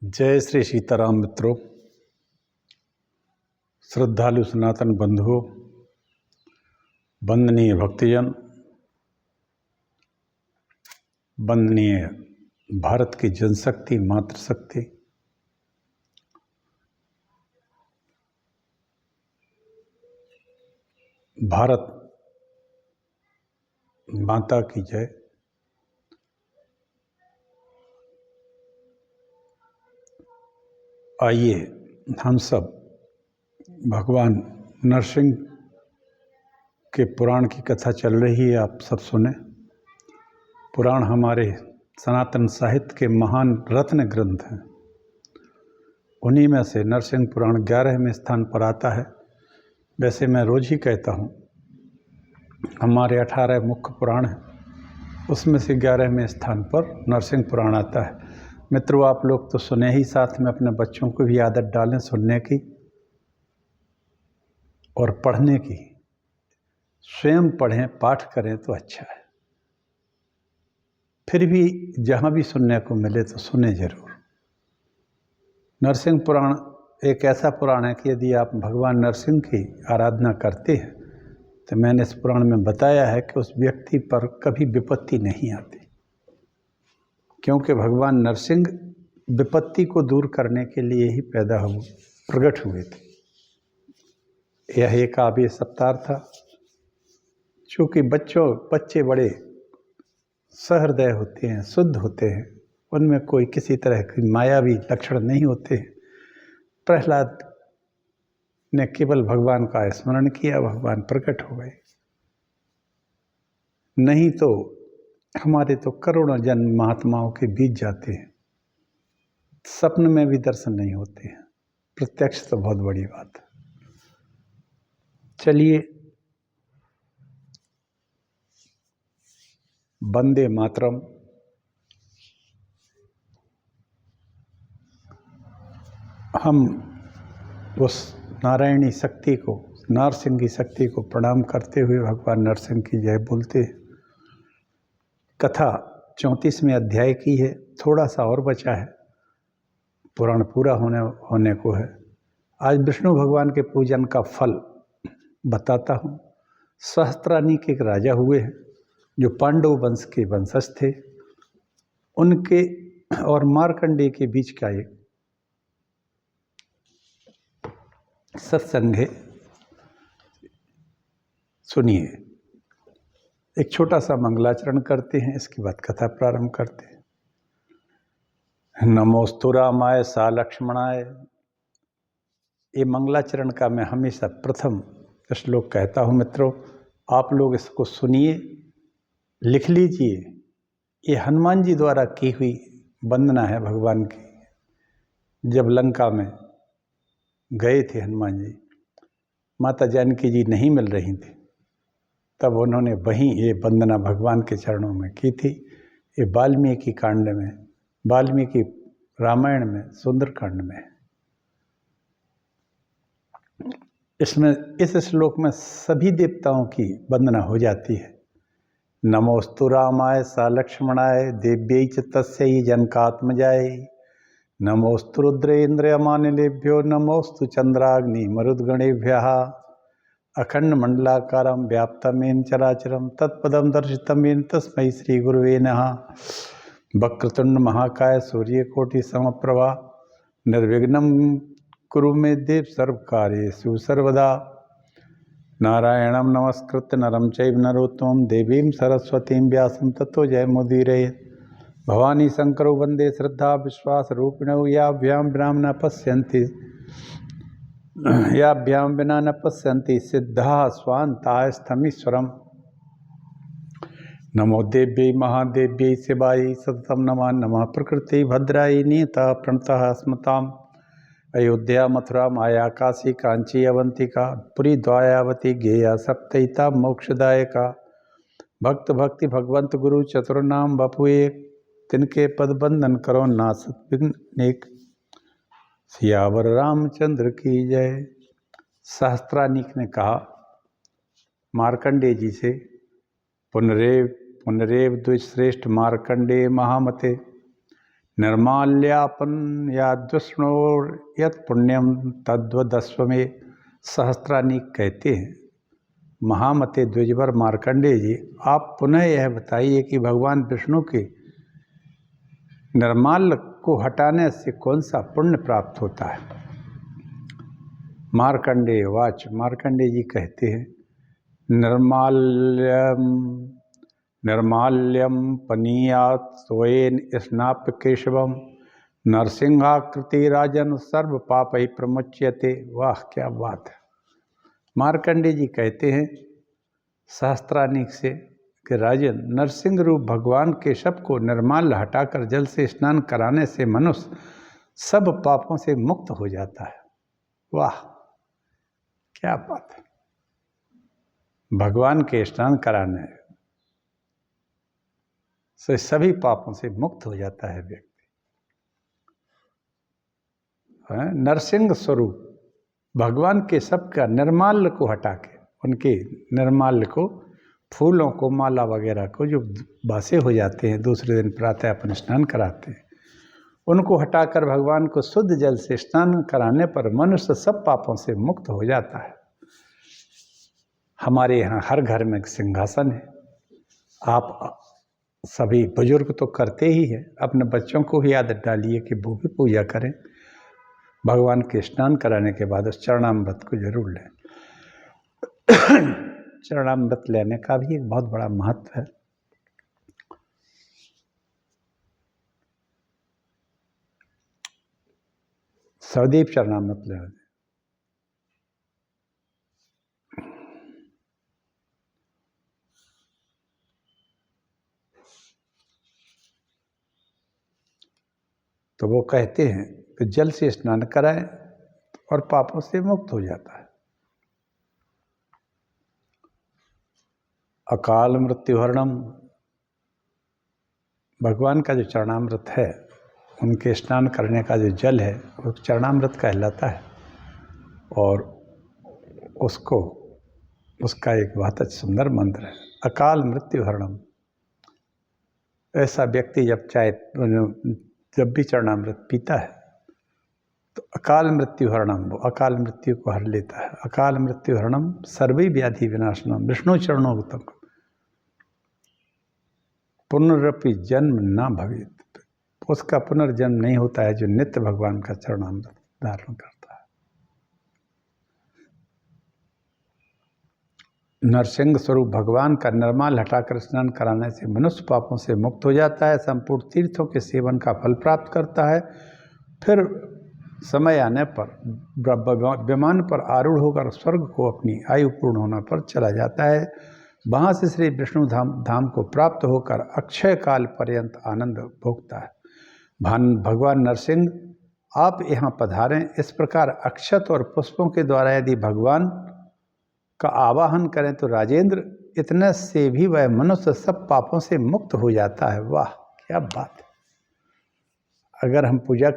जय श्री सीताराम मित्रों, श्रद्धालु सनातन बंधुओं, वंदनीय भक्तजन, वंदनीय भारत की जनशक्ति, मातृशक्ति, भारत माता की जय। आइए हम सब भगवान नरसिंह के पुराण की कथा चल रही है, आप सब सुने। पुराण हमारे सनातन साहित्य के महान रत्न ग्रंथ हैं। उन्हीं में से नरसिंह पुराण 11वें स्थान पर आता है। वैसे मैं रोज ही कहता हूँ, हमारे 18 मुख्य पुराण हैं, उसमें से 11वें स्थान पर नरसिंह पुराण आता है। मित्रों, आप लोग तो सुने ही, साथ में अपने बच्चों को भी आदत डालें सुनने की और पढ़ने की। स्वयं पढ़ें, पाठ करें तो अच्छा है। फिर भी जहाँ भी सुनने को मिले तो सुने जरूर। नरसिंह पुराण एक ऐसा पुराण है कि यदि आप भगवान नरसिंह की आराधना करते हैं तो मैंने इस पुराण में बताया है कि उस व्यक्ति पर कभी विपत्ति नहीं आती, क्योंकि भगवान नरसिंह विपत्ति को दूर करने के लिए ही प्रकट हुए थे। यह एक काव्य सप्ताह था। चूँकि बच्चे बड़े सहृदय होते हैं, शुद्ध होते हैं, उनमें कोई किसी तरह की मायावी लक्षण नहीं होते। प्रहलाद ने केवल भगवान का स्मरण किया, भगवान प्रकट हो गए। नहीं तो हमारे तो करोड़ों जन्म महात्माओं के बीत जाते हैं, सपन में भी दर्शन नहीं होते हैं। प्रत्यक्ष तो बहुत बड़ी बात है। चलिए, वंदे मातरम। हम उस नारायणी शक्ति को, नरसिंह की शक्ति को प्रणाम करते हुए भगवान नरसिंह की जय बोलते हैं। कथा 34वें अध्याय की है, थोड़ा सा और बचा है, पुराण पूरा होने को है। आज विष्णु भगवान के पूजन का फल बताता हूँ। सहस्त्रानी के एक राजा हुए हैं जो पांडव वंश के वंशज थे। उनके और मार्कंडेय के बीच का एक सत्संग है, सुनिए। एक छोटा सा मंगलाचरण करते हैं, इसके बाद कथा प्रारंभ करते हैं। नमोस्तु रामाय सा लक्ष्मणाय। ये मंगलाचरण का मैं हमेशा प्रथम श्लोक कहता हूँ। मित्रों, आप लोग इसको सुनिए, लिख लीजिए। ये हनुमान जी द्वारा की हुई वंदना है भगवान की। जब लंका में गए थे हनुमान जी, माता जानकी जी नहीं मिल रही थी, तब उन्होंने वहीं ये वंदना भगवान के चरणों में की थी। ये वाल्मीकि कांड में, वाल्मीकि रामायण में, सुंदरकांड में। इसमें इस श्लोक में सभी देवताओं की वंदना हो जाती है। नमोस्तु रामाय सा लक्ष्मणाय देव्यै च तस्यै जनकात्मजाय। नमोस्तु रुद्रेन्द्रयमानिलेभ्यो नमोस्तु चंद्राग्नि मरुद्गणेभ्यः। अखंड मंडलाकारं व्याप्तमेन चराचरं तत्पदं दर्शितमेन तस्मै श्री गुरुवे नमः। वक्रतुंड महाकाय सूर्यकोटि समप्रभा निर्विघ्नं कुरु मे देव सर्वकार्येषु सर्वदा। नारायणं नमस्कृत्य नरं चैव नरोत्तमं देवीं सरस्वतीं व्यासं ततो जयमुदीरयेत्। भवानी शंकरो वंदे श्रद्धा विश्वास रूपिणौ याभ्यां विना न पश्यन्ति सिद्धाः स्वान्ताः स्थमीश्वरम्। नमो देव्यै महादेव्यै शिवायै सततं नमः। नमः प्रकृति भद्रायै नियता प्रणतः स्मताम्। अयोध्या मथुरा माया काशी कांची अवंतिका पुरी द्वायावती गेया सप्तैता मोक्षदायका। भक्त भक्ति भगवंत गुरु चतुर्नाम बपु एक तिनके पद बंधन करो नासत विघ्न नेक। सियावर रामचंद्र की जय। सहस्त्रानीक ने कहा मार्कंडेय जी से, पुनरेव द्विश्रेष्ठ मार्कंडेय महामते निर्माल्यापन या दुष्णोर यत् पुण्यम तद्वदस्व में सहस्त्रानी कहते हैं। महामते द्विजवर मार्कंडेय जी, आप पुनः यह बताइए कि भगवान विष्णु के निर्माल्य को हटाने से कौन सा पुण्य प्राप्त होता है। मार्कंडेय वाच, मार्कंडेय जी कहते हैं, निर्माल्यम पनीयात स्वयं स्नाप्य केशवम नरसिंहाकृति राजन सर्व पाप ही प्रमुच्यते। वाह क्या बात है। मार्कंडेय जी कहते हैं सहस्त्रानीक से कि राजन, नरसिंह रूप भगवान केशव को निर्माल्य हटाकर जल से स्नान कराने से मनुष्य सब पापों से मुक्त हो जाता है। वाह क्या बात है। भगवान के स्नान कराने से सभी पापों से मुक्त हो जाता है व्यक्ति। नरसिंह स्वरूप भगवान के सब का निर्माल्य को हटा के, उनके निर्माल्य को, फूलों को, माला वगैरह को जो बासे हो जाते हैं, दूसरे दिन प्रातः अपन स्नान कराते हैं, उनको हटाकर भगवान को शुद्ध जल से स्नान कराने पर मनुष्य सब पापों से मुक्त हो जाता है। हमारे यहाँ हर घर में एक सिंहासन है। आप सभी बुजुर्ग तो करते ही हैं, अपने बच्चों को भी आदत डालिए कि वो भी पूजा करें। भगवान के स्नान कराने के बाद उस चरणामृत को जरूर लें। चरणामृत लेने का भी एक बहुत बड़ा महत्व है। सदैव चरणामृत लेना। तो वो कहते हैं कि जल से स्नान कराएं और पापों से मुक्त हो जाता है। अकाल मृत्युहरणम, भगवान का जो चरणामृत है, उनके स्नान करने का जो जल है वो चरणामृत कहलाता है। और उसका एक बहुत सुंदर मंत्र है, अकाल मृत्युहरणम। ऐसा व्यक्ति जब भी चरणामृत पीता है तो अकाल मृत्युहरणम, वो अकाल मृत्यु को हर लेता है। अकाल मृत्युहरणम सर्वे व्याधि विनाशनम विष्णु चरणोगतम पुनरपि जन्म न भवेत्। उसका पुनर्जन्म नहीं होता है जो नित्य भगवान का चरणामृत धारण करता है। नरसिंह स्वरूप भगवान का निर्माल हटाकर स्नान कराने से मनुष्य पापों से मुक्त हो जाता है, संपूर्ण तीर्थों के सेवन का फल प्राप्त करता है। फिर समय आने पर विमान पर आरूढ़ होकर स्वर्ग को अपनी आयु पूर्ण होने पर चला जाता है। वहाँ से श्री विष्णु धाम को प्राप्त होकर अक्षय काल पर्यंत आनंद भोगता है। भगवान नरसिंह, आप यहाँ पधारें। इस प्रकार अक्षत और पुष्पों के द्वारा यदि भगवान का आवाहन करें तो राजेंद्र, इतने से भी वह मनुष्य सब पापों से मुक्त हो जाता है। वाह क्या बात है। अगर हम पूजा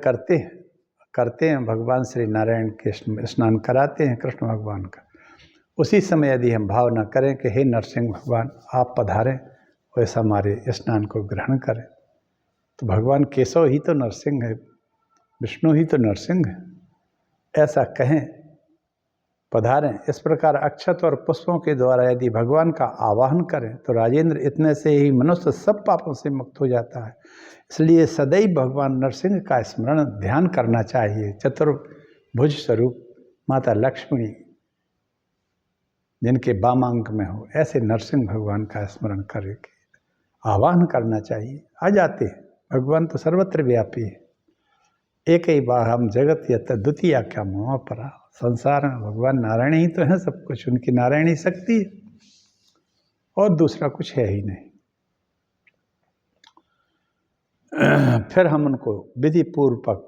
करते हैं भगवान श्री नारायण के स्नान कराते हैं कृष्ण भगवान का, उसी समय यदि हम भावना करें कि हे नरसिंह भगवान आप पधारें, वैसा हमारे स्नान को ग्रहण करें, तो भगवान केशव ही तो नरसिंह है, विष्णु ही तो नरसिंह है, ऐसा कहें, पधारें। इस प्रकार अक्षत और पुष्पों के द्वारा यदि भगवान का आवाहन करें तो राजेंद्र, इतने से ही मनुष्य सब पापों से मुक्त हो जाता है। इसलिए सदैव भगवान नरसिंह का स्मरण ध्यान करना चाहिए। चतुर्भुज स्वरूप माता लक्ष्मी जिनके वामांक में हो, ऐसे नरसिंह भगवान का स्मरण करके आवाहन करना चाहिए। आ जाते हैं। भगवान तो सर्वत्र व्यापी है। एक ही बार हम जगत यत द्वितीय आख्या मोह परा। संसार में भगवान नारायण ही तो हैं सब कुछ, उनकी नारायणी शक्ति है और दूसरा कुछ है ही नहीं। फिर हम उनको विधि पूर्वक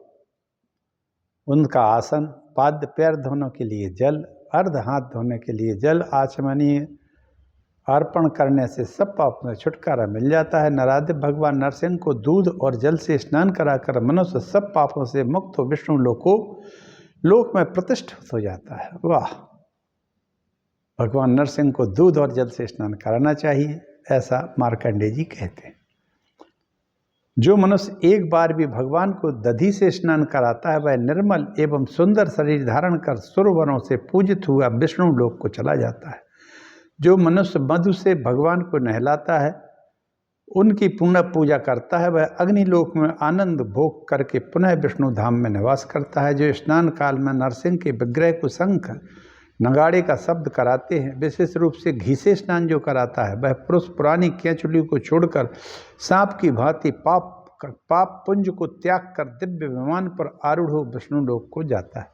उनका आसन, पाद पैर धोने के लिए जल, अर्ध हाथ धोने के लिए जल आचमनीय अर्पण करने से सब पापों से छुटकारा मिल जाता है। नराधिप भगवान नरसिंह को दूध और जल से स्नान कराकर मनुष्य सब पापों से मुक्त हो विष्णु लोक में प्रतिष्ठित हो जाता है। वाह, भगवान नरसिंह को दूध और जल से स्नान कराना चाहिए, ऐसा मार्कंडेय जी कहते हैं। जो मनुष्य एक बार भी भगवान को दधी से स्नान कराता है वह निर्मल एवं सुंदर शरीर धारण कर सुरवरों से पूजित हुआ विष्णु लोक को चला जाता है। जो मनुष्य मधु से भगवान को नहलाता है, उनकी पुनः पूजा करता है, वह अग्निलोक में आनंद भोग करके पुनः विष्णु धाम में निवास करता है। जो स्नान काल में नरसिंह के विग्रह को शंख नगाड़े का शब्द कराते हैं, विशेष रूप से घी से स्नान जो कराता है, वह पुरुष पुरानी केंचुली को छोड़कर सांप की भांति पाप पुंज को त्याग कर दिव्य विमान पर आरूढ़ हो विष्णु लोक को जाता है।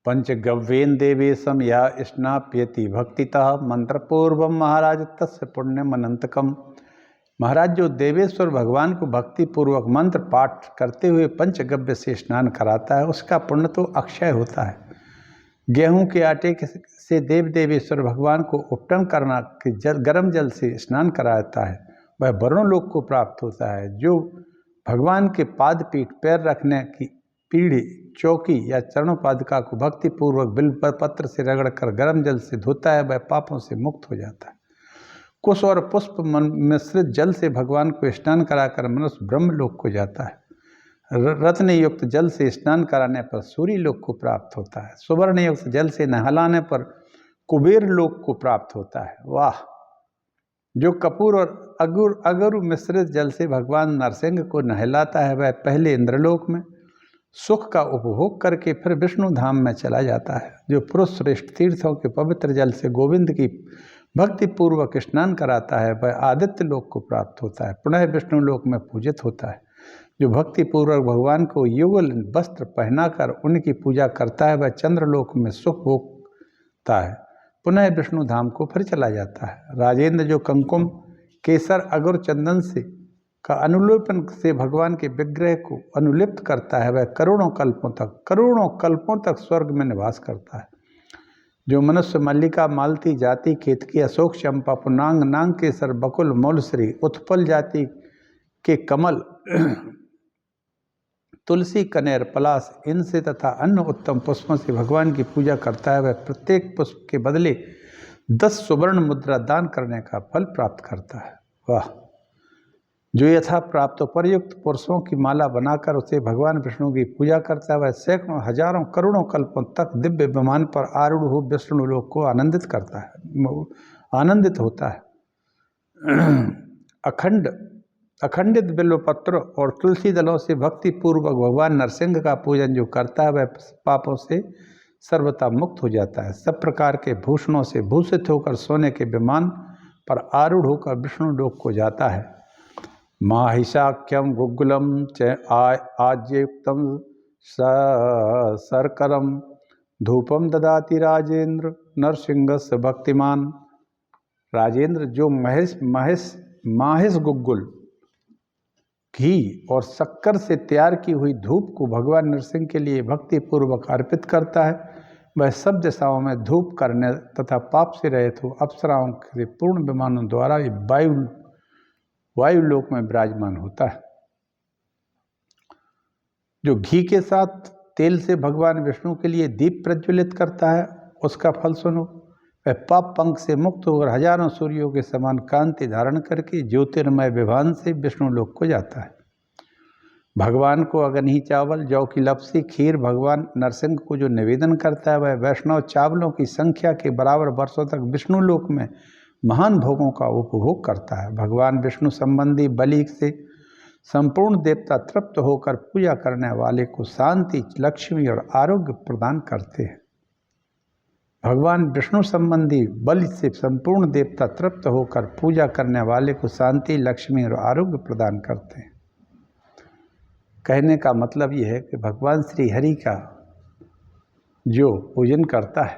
पंचगव्येन देवेशम या स्नाप्यति भक्तितः मंत्रपूर्वम महाराज तस्य पुण्यम अनंतकम। महाराज, जो देवेश्वर भगवान को भक्ति पूर्वक मंत्र पाठ करते हुए पंचगव्य से स्नान कराता है, उसका पुण्य तो अक्षय होता है। गेहूं के आटे से देव देवेश्वर भगवान को उपटन करना कि गर्म जल से स्नान कराता है, वह वरुण लोक को प्राप्त होता है। जो भगवान के पाद पीठ पैर रखने की पीढ़ी चौकी या चरणोपादिका को भक्ति पूर्वक बिल्व पत्र से रगड़कर गर्म जल से धोता है, वह पापों से मुक्त हो जाता है। कुश और पुष्प मिश्रित जल से भगवान को स्नान कराकर मनुष्य ब्रह्मलोक को जाता है। रत्न युक्त जल से स्नान कराने पर सूर्य लोक को प्राप्त होता है। सुवर्ण युक्त जल से नहलाने पर कुबेर लोक को प्राप्त होता है। वाह! जो कपूर और अगरु मिश्रित जल से भगवान नरसिंह को नहलाता है, वह पहले इंद्रलोक में सुख का उपभोग करके फिर विष्णु धाम में चला जाता है। जो पुरुष श्रेष्ठ तीर्थों के पवित्र जल से गोविंद की भक्ति पूर्वक स्नान कराता है, वह आदित्य लोक को प्राप्त होता है, पुनः विष्णु लोक में पूजित होता है। जो भक्ति पूर्वक भगवान को युगल वस्त्र पहनाकर उनकी पूजा करता है, वह चंद्रलोक में सुख भोगता है, पुनः विष्णु धाम को फिर चला जाता है। राजेंद्र, जो कुमकुम केसर अगर चंदन से का अनुलेपन से भगवान के विग्रह को अनुलिप्त करता है, वह करोड़ों कल्पों तक स्वर्ग में निवास करता है। जो मनुष्य मल्लिका, मालती, जाति, केतकी, अशोक, चंपा, पुनांग, नांग केसर, बकुल, मौलश्री, उत्पल जाति के कमल, तुलसी, कनेर, पलाश इनसे तथा अन्य उत्तम पुष्पों से भगवान की पूजा करता है, वह प्रत्येक पुष्प के बदले 10 सुवर्ण मुद्रा दान करने का फल प्राप्त करता है। वाह! जो यथा प्राप्त पर्युक्त पुरुषों की माला बनाकर उसे भगवान विष्णु की पूजा करता है, वह सैकड़ों हजारों करोड़ों कल्पों तक दिव्य विमान पर आरूढ़ हो विष्णु लोक को आनंदित होता है। अखंडित बिल्वपत्र और तुलसी दलों से भक्ति पूर्वक भगवान नरसिंह का पूजन जो करता है, वह पापों से सर्वथा मुक्त हो जाता है। सब प्रकार के भूषणों से भूषित होकर सोने के विमान पर आरूढ़ होकर विष्णु लोक को जाता है। माहिषाख्यम गुग्गुलम च आज्युक्तम सरकरम धूपम ददाति राजेंद्र नरसिंहस्य भक्तिमान। राजेंद्र, जो माहिष गुग्गुल, घी और शक्कर से तैयार की हुई धूप को भगवान नरसिंह के लिए भक्ति पूर्वक अर्पित करता है, वह सब दिशाओं में धूप करने तथा पाप से रहित हो अप्सराओं के पूर्ण विमानों द्वारा वायु लोक में विराजमान होता है। जो घी के साथ तेल से भगवान विष्णु के लिए दीप प्रज्वलित करता है, उसका फल सुनो। वह पाप पंख से मुक्त होकर हजारों सूर्यों के समान कांति धारण करके ज्योतिर्मय विभान से विष्णु लोक को जाता है। भगवान को अगनी चावल, जौ की लपसी, खीर भगवान नरसिंह को जो निवेदन करता है, वह वैष्णव चावलों की संख्या के बराबर वर्षों तक विष्णु लोक में महान भोगों का उपभोग करता है। भगवान विष्णु संबंधी बलि से संपूर्ण देवता तृप्त होकर पूजा करने वाले को शांति, लक्ष्मी और आरोग्य प्रदान करते हैं। भगवान विष्णु संबंधी बलि से संपूर्ण देवता तृप्त होकर पूजा करने वाले को शांति, लक्ष्मी और आरोग्य प्रदान करते हैं। कहने का मतलब यह है कि भगवान श्री हरि का जो पूजन करता है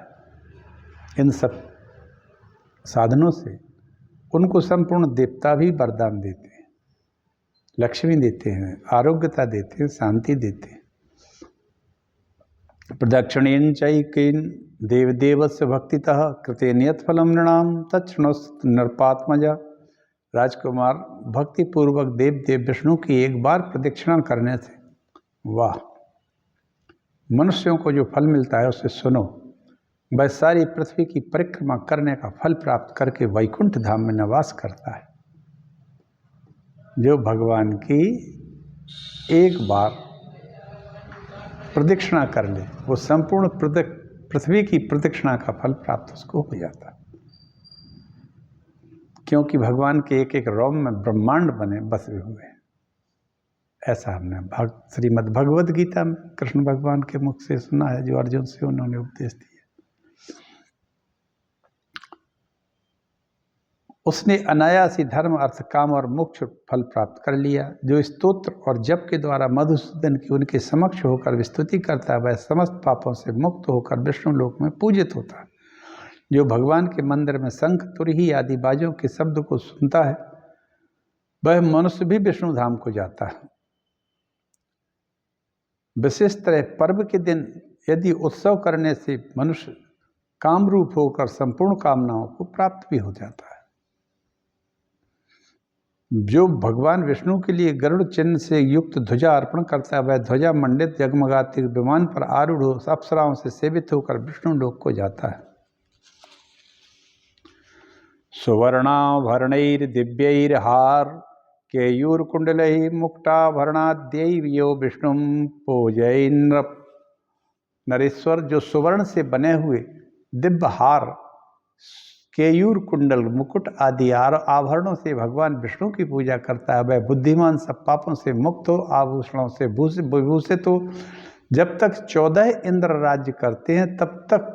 इन सब साधनों से, उनको संपूर्ण देवता भी वरदान देते हैं, लक्ष्मी देते हैं, आरोग्यता देते हैं, शांति देते हैं। प्रदक्षिणेन चैकेन देवदेवस्य भक्तितः कृतेन यत् फलं नृणाम तच्छृणुष्व नृपात्मजा। राजकुमार, भक्ति पूर्वक देव विष्णु की एक बार प्रदक्षिणा करने से, वाह, मनुष्यों को जो फल मिलता है उसे सुनो। वह सारी पृथ्वी की परिक्रमा करने का फल प्राप्त करके वैकुंठ धाम में निवास करता है। जो भगवान की एक बार प्रदक्षिणा कर ले वो संपूर्ण पृथ्वी की प्रदक्षिणा का फल प्राप्त उसको हो जाता है, क्योंकि भगवान के एक एक रोम में ब्रह्मांड बने बसे हुए हैं। ऐसा हमने श्रीमद् भगवद गीता में कृष्ण भगवान के मुख से सुना है, जो अर्जुन से उन्होंने उपदेश दिया। उसने अनायास ही धर्म अर्थ काम और मोक्ष फल प्राप्त कर लिया। जो स्तोत्र और जप के द्वारा मधुसूदन की उनके समक्ष होकर विस्तुति करता है वह समस्त पापों से मुक्त होकर विष्णु लोक में पूजित होता है। जो भगवान के मंदिर में शंख तुरही आदि बाजों के शब्द को सुनता है वह मनुष्य भी विष्णु धाम को जाता है। विशेषतः पर्व के दिन यदि उत्सव करने से मनुष्य कामरूप होकर संपूर्ण कामनाओं को प्राप्त भी हो जाता है। जो भगवान विष्णु के लिए गरुड़ चिन्ह से युक्त ध्वजा अर्पण करता है वह ध्वजा मंडित जगमगाते विमान पर आरूढ़ हो अप्सराओं से सेवित होकर विष्णु लोक को जाता है। सुवर्णाभरणैर दिव्यैर्हार केयूरकुंडलैः मुक्ताभरणाद्यैव यो विष्णुं पूजयेन्न नरेश्वर। जो सुवर्ण से बने हुए दिव्य हार, केयूर कुंडल, मुकुट आदि आभरणों से भगवान विष्णु की पूजा करता है वह बुद्धिमान सब पापों से मुक्त हो, आभूषणों से विभूषित हो। जब तक 14 इंद्र राज्य करते हैं तब तक,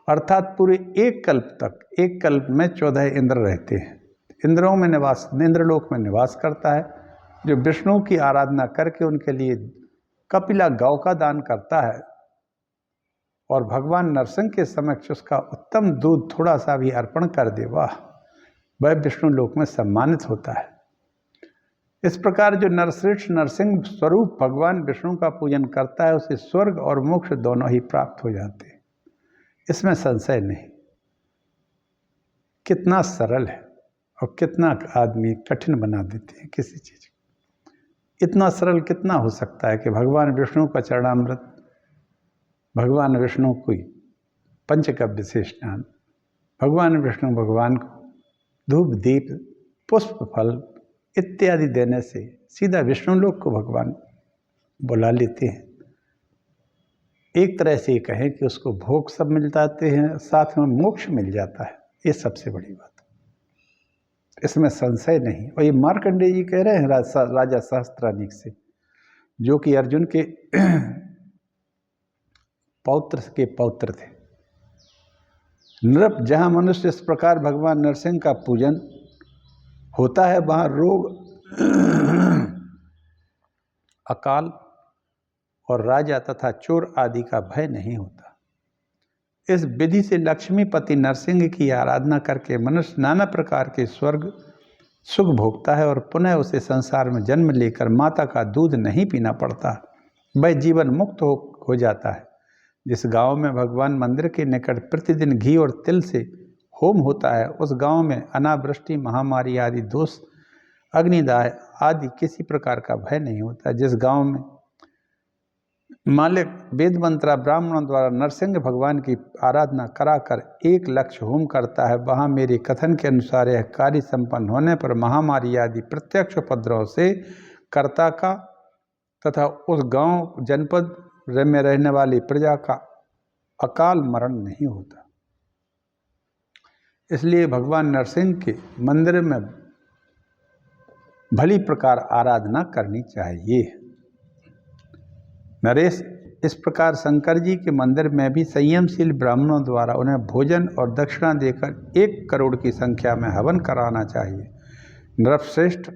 अर्थात पूरे एक कल्प तक, एक कल्प में 14 इंद्र रहते हैं। इंद्रों में निवास, इंद्रलोक में निवास करता है। जो विष्णु की आराधना करके उनके लिए कपिला गौ का दान करता है और भगवान नरसिंह के समक्ष उसका उत्तम दूध थोड़ा सा भी अर्पण कर दे, वह विष्णु लोक में सम्मानित होता है। इस प्रकार जो नरश्रेष्ठ नरसिंह स्वरूप भगवान विष्णु का पूजन करता है उसे स्वर्ग और मोक्ष दोनों ही प्राप्त हो जाते हैं, इसमें संशय नहीं। कितना सरल है और कितना आदमी कठिन बना देते हैं किसी चीज को। इतना सरल कितना हो सकता है कि भगवान विष्णु का चरणामृत, भगवान विष्णु को पंचगव्य से स्नान, भगवान विष्णु भगवान को धूप दीप पुष्प फल इत्यादि देने से सीधा विष्णु लोक को भगवान बुला लेते हैं। एक तरह से ये कहें कि उसको भोग सब मिल जाते हैं, साथ में मोक्ष मिल जाता है। ये सबसे बड़ी बात, इसमें संशय नहीं। और ये मार्कंडेय जी कह रहे हैं राजा सहस्त्रानीक से, जो कि अर्जुन के पौत्र के पौत्र थे। नृप, जहाँ मनुष्य इस प्रकार भगवान नरसिंह का पूजन होता है वहाँ रोग अकाल और राजा तथा चोर आदि का भय नहीं होता। इस विधि से लक्ष्मीपति नरसिंह की आराधना करके मनुष्य नाना प्रकार के स्वर्ग सुख भोगता है और पुनः उसे संसार में जन्म लेकर माता का दूध नहीं पीना पड़ता, वह जीवन मुक्त हो जाता है। जिस गांव में भगवान मंदिर के निकट प्रतिदिन घी और तिल से होम होता है उस गांव में अनावृष्टि, महामारी आदि दोष, अग्निदाह आदि किसी प्रकार का भय नहीं होता। जिस गांव में मालिक वेद मंत्रा ब्राह्मणों द्वारा नरसिंह भगवान की आराधना कराकर 1 लक्ष होम करता है वहाँ मेरे कथन के अनुसार यह कार्य संपन्न होने पर महामारी आदि प्रत्यक्ष उपद्रव से कर्ता का तथा उस गांव जनपद में रहने वाली प्रजा का अकाल मरण नहीं होता। इसलिए भगवान नरसिंह के मंदिर में भली प्रकार आराधना करनी चाहिए। नरेश, इस प्रकार शंकर जी के मंदिर में भी संयमशील ब्राह्मणों द्वारा उन्हें भोजन और दक्षिणा देकर 1 करोड़ की संख्या में हवन कराना चाहिए। नरश्रेष्ठ,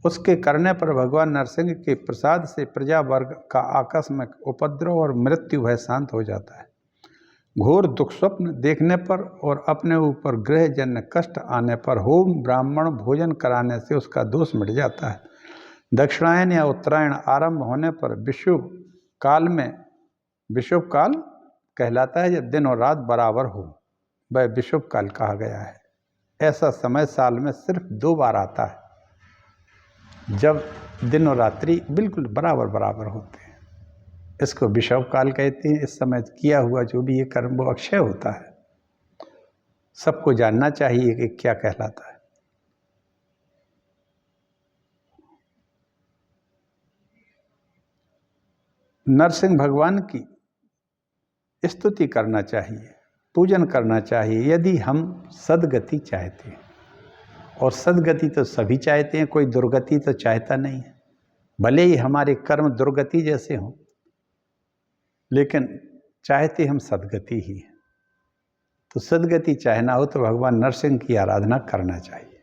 उसके करने पर भगवान नरसिंह के प्रसाद से प्रजा वर्ग का आकस्मिक उपद्रव और मृत्यु भय शांत हो जाता है। घोर दुख स्वप्न देखने पर और अपने ऊपर ग्रहजन्य कष्ट आने पर होम ब्राह्मण भोजन कराने से उसका दोष मिट जाता है। दक्षिणायन या उत्तरायण आरंभ होने पर विषुव काल में, विषुव काल कहलाता है जब दिन और रात बराबर हो, वह विषुव काल कहा गया है। ऐसा समय साल में सिर्फ 2 बार आता है जब दिन और रात्रि बिल्कुल बराबर होते हैं। इसको विषव काल कहते हैं। इस समय किया हुआ जो भी ये कर्म वो अक्षय होता है। सबको जानना चाहिए कि क्या कहलाता है। नरसिंह भगवान की स्तुति करना चाहिए, पूजन करना चाहिए यदि हम सद्गति चाहते हैं। और सद्गति तो सभी चाहते हैं, कोई दुर्गति तो चाहता नहीं है। भले ही हमारे कर्म दुर्गति जैसे हों, लेकिन चाहते हम सद्गति ही है। तो सद्गति चाहना हो तो भगवान नरसिंह की आराधना करना चाहिए।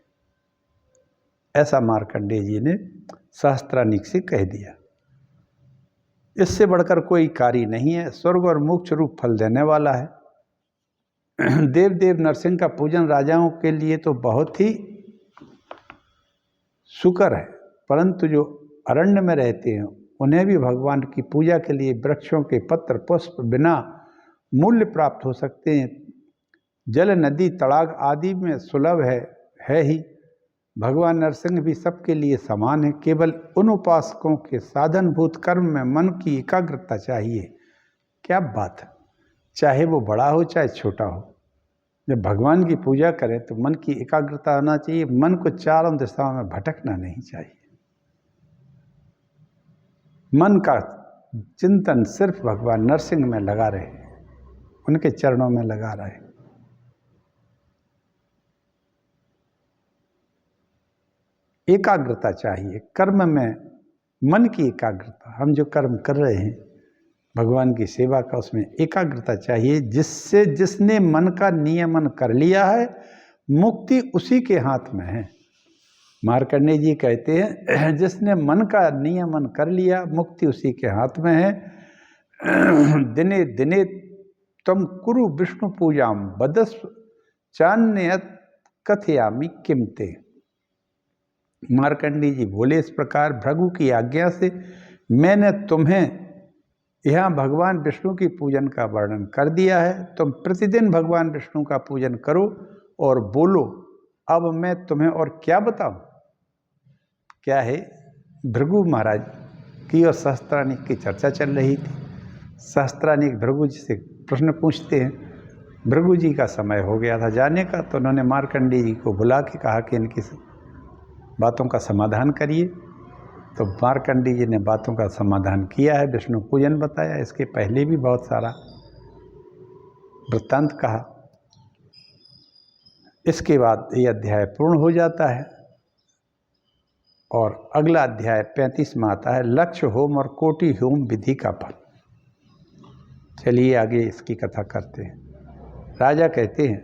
ऐसा मार्कंडेय जी ने सहस्त्रानीक से कह दिया। इससे बढ़कर कोई कार्य नहीं है, स्वर्ग और मोक्ष रूप फल देने वाला है। देव देव नरसिंह का पूजन राजाओं के लिए तो बहुत ही सुकर है, परंतु जो अरण्य में रहते हैं उन्हें भी भगवान की पूजा के लिए वृक्षों के पत्र पुष्प बिना मूल्य प्राप्त हो सकते हैं। जल नदी तड़ाग आदि में सुलभ है ही। भगवान नरसिंह भी सबके लिए समान है। केवल उन उपासकों के साधनभूत कर्म में मन की एकाग्रता चाहिए। क्या बात है, चाहे वो बड़ा हो चाहे छोटा हो। जब भगवान की पूजा करें तो मन की एकाग्रता होना चाहिए। मन को चारों दिशाओं में भटकना नहीं चाहिए। मन का चिंतन सिर्फ भगवान नरसिंह में लगा रहे, उनके चरणों में लगा रहे। एकाग्रता चाहिए कर्म में, मन की एकाग्रता। हम जो कर्म कर रहे हैं भगवान की सेवा का, उसमें एकाग्रता चाहिए, जिससे जिसने मन का नियमन कर लिया है मुक्ति उसी के हाथ में है। मार्कंडेय जी कहते हैं जिसने मन का नियमन कर लिया मुक्ति उसी के हाथ में है। दिने दिने तम कुरु विष्णु पूजाम बदस्व चान्यत कथयामि किमते। मार्कंडेय जी बोले इस प्रकार, भृगु की आज्ञा से मैंने तुम्हें यहाँ भगवान विष्णु की पूजन का वर्णन कर दिया है। तुम प्रतिदिन भगवान विष्णु का पूजन करो और बोलो। अब मैं तुम्हें और क्या बताऊं। क्या है, भृगु महाराज की और सहस्त्रानीक की चर्चा चल रही थी। सहस्त्रानीक भृगु जी से प्रश्न पूछते हैं। भृगु जी का समय हो गया था जाने का, तो उन्होंने मार्कंडेय जी को बुला के कहा कि इनकी बातों का समाधान करिए। तो मार्कंडेय जी ने बातों का समाधान किया है, विष्णु पूजन बताया। इसके पहले भी बहुत सारा वृत्तांत कहा। इसके बाद ये अध्याय पूर्ण हो जाता है और अगला अध्याय 35 में आता है, लक्ष्य होम और कोटि होम विधि का फल। चलिए आगे इसकी कथा करते हैं। राजा कहते हैं,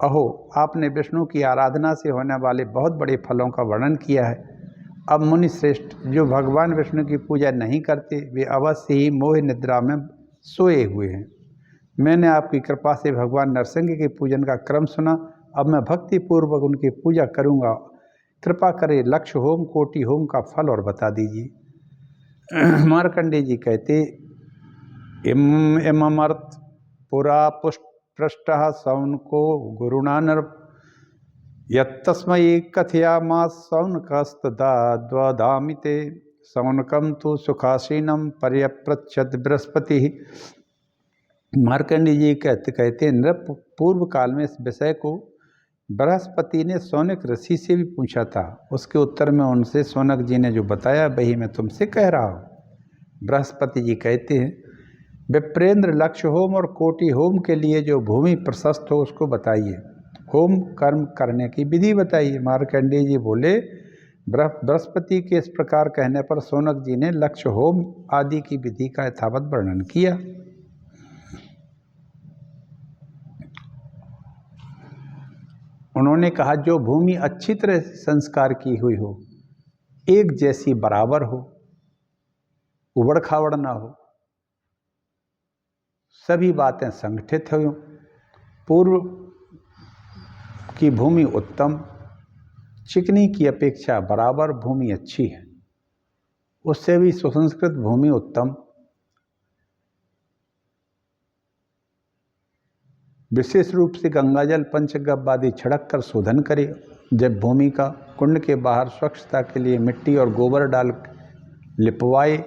अहो आपने विष्णु की आराधना से होने वाले बहुत बड़े फलों का वर्णन किया है। अब मुनि श्रेष्ठ जो भगवान विष्णु की पूजा नहीं करते वे अवश्य ही मोह निद्रा में सोए हुए हैं। मैंने आपकी कृपा से भगवान नरसिंह के पूजन का क्रम सुना। अब मैं भक्ति पूर्वक उनकी पूजा करूंगा। कृपा करे लक्ष्य होम कोटि होम का फल और बता दीजिए। मार्कंडेय जी कहते, इमर्थ पुरा पृष्ठ सौनको गुरुणा नर यत्तस्मै कथयामास सौनकस्तदाद्वदामिते सौनकम तो सुखासीनम पर्यप्रच्छद बृहस्पति। मार्कंडेय जी कहते हैं, नृप पूर्व काल में इस विषय को बृहस्पति ने सौनक ऋषि से भी पूछा था। उसके उत्तर में उनसे सौनक जी ने जो बताया वही मैं तुमसे कह रहा हूँ। बृहस्पति जी कहते हैं, विप्रेंद्र लक्ष्य होम और कोटि होम के लिए जो भूमि प्रशस्त हो उसको बताइए। होम कर्म करने की विधि बताइए। मार्कंडेय जी बोले, बृहस्पति के इस प्रकार कहने पर सौनक जी ने लक्ष्य होम आदि की विधि का यथावत वर्णन किया। उन्होंने कहा, जो भूमि अच्छी तरह से संस्कार की हुई हो, एक जैसी बराबर हो, उबड़ खाबड़ ना हो, सभी बातें संगठित हो, पूर्व की भूमि उत्तम, चिकनी की अपेक्षा बराबर भूमि अच्छी है, उससे भी सुसंस्कृत भूमि उत्तम। विशेष रूप से गंगाजल पंचगव्य आदि छिड़क कर शोधन करे। जब भूमि का कुंड के बाहर स्वच्छता के लिए मिट्टी और गोबर डाल लिपवाए,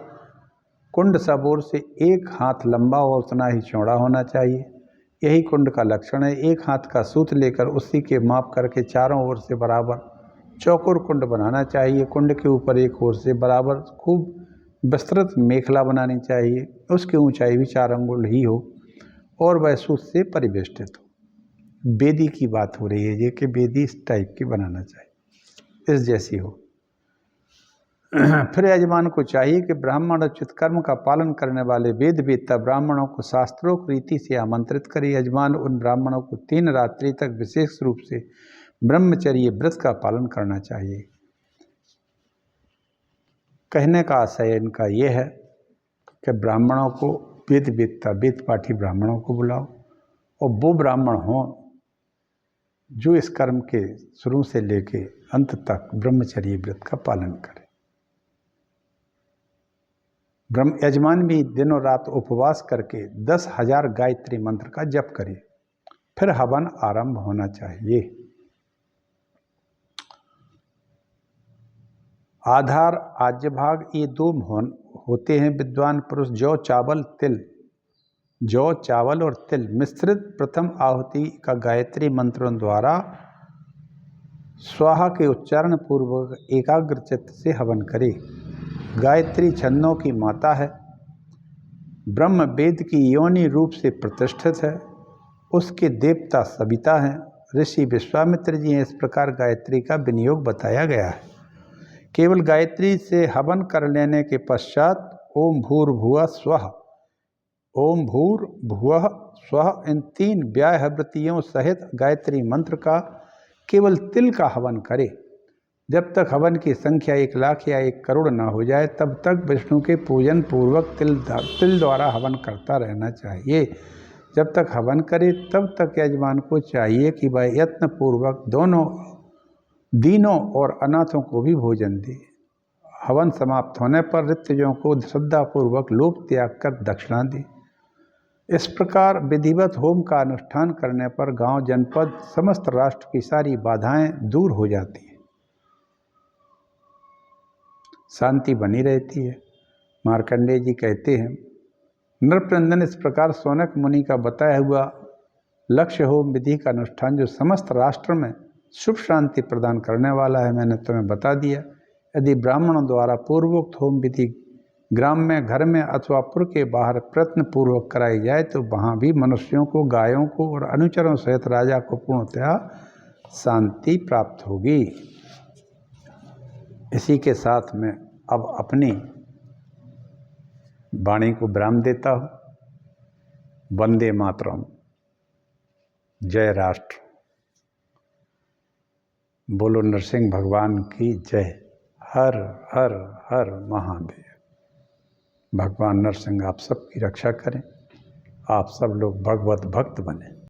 कुंड सब ओर से 1 हाथ लंबा और उतना ही चौड़ा होना चाहिए। यही कुंड का लक्षण है। 1 हाथ का सूत लेकर उसी के माप करके चारों ओर से बराबर चौकोर कुंड बनाना चाहिए। कुंड के ऊपर एक ओर से बराबर खूब विस्तृत मेखला बनानी चाहिए। उसकी ऊंचाई भी 4 अंगुल ही हो और वह सूत से परिवेष्टित हो। बेदी की बात हो रही है ये कि बेदी इस टाइप की बनाना चाहिए, इस जैसी हो। फिर यजमान को चाहिए कि ब्राह्मण उचित कर्म का पालन करने वाले वेद वेत्ता ब्राह्मणों को शास्त्रोक्त रीति से आमंत्रित करे। यजमान उन ब्राह्मणों को 3 रात्रि तक विशेष रूप से ब्रह्मचर्य व्रत का पालन करना चाहिए। कहने का आशय इनका यह है कि ब्राह्मणों को वेद वेत्ता वेद पाठी ब्राह्मणों को बुलाओ और वो ब्राह्मण हों जो इस कर्म के शुरू से लेके अंत तक ब्रह्मचर्य व्रत का पालन करें। ब्रह्म यजमान भी दिनों रात उपवास करके 10,000 गायत्री मंत्र का जप करे। फिर हवन आरंभ होना चाहिए। आधार आज्य भाग ये 2 होते हैं विद्वान पुरुष। जौ चावल तिल, जौ चावल और तिल मिश्रित प्रथम आहुति का गायत्री मंत्रों द्वारा स्वाहा के उच्चारण पूर्वक एकाग्र चित्त से हवन करे। गायत्री छंदों की माता है, ब्रह्म वेद की योनि रूप से प्रतिष्ठित है, उसके देवता सविता हैं। ऋषि विश्वामित्र जी हैं। इस प्रकार गायत्री का विनियोग बताया गया है। केवल गायत्री से हवन कर लेने के पश्चात ओम भूर्भुवः स्वः, ओम भूर्भुवः स्वः इन 3 व्याहृतियों सहित गायत्री मंत्र का केवल तिल का हवन करे। जब तक हवन की संख्या 1 लाख या 1 करोड़ न हो जाए तब तक विष्णु के पूजन पूर्वक तिल द्वारा हवन करता रहना चाहिए। जब तक हवन करे तब तक यजमान को चाहिए कि वह यत्न पूर्वक दोनों दीनों और अनाथों को भी भोजन दे। हवन समाप्त होने पर ऋतजों को श्रद्धापूर्वक लोक त्याग कर दक्षिणा दे। इस प्रकार विधिवत होम का अनुष्ठान करने पर गांव, जनपद, समस्त राष्ट्र की सारी बाधाएं दूर हो जाती हैं, शांति बनी रहती है। मार्कंडेय जी कहते हैं, नृपनंदन इस प्रकार सौनक मुनि का बताया हुआ लक्ष्य होम विधि का अनुष्ठान जो समस्त राष्ट्र में शुभ शांति प्रदान करने वाला है, मैंने तुम्हें बता दिया। यदि ब्राह्मणों द्वारा पूर्वोक्त होम विधि ग्राम में, घर में अथवा पुर के बाहर प्रयत्न पूर्वक कराई जाए तो वहाँ भी मनुष्यों को, गायों को और अनुचरों सहित राजा को पूर्णतया शांति प्राप्त होगी। इसी के साथ में अब अपनी वाणी को विराम देता हूँ। वंदे मातरम। जय राष्ट्र। बोलो नरसिंह भगवान की जय। हर हर हर महादेव। भगवान नरसिंह आप सबकी रक्षा करें। आप सब लोग भगवत भक्त बने।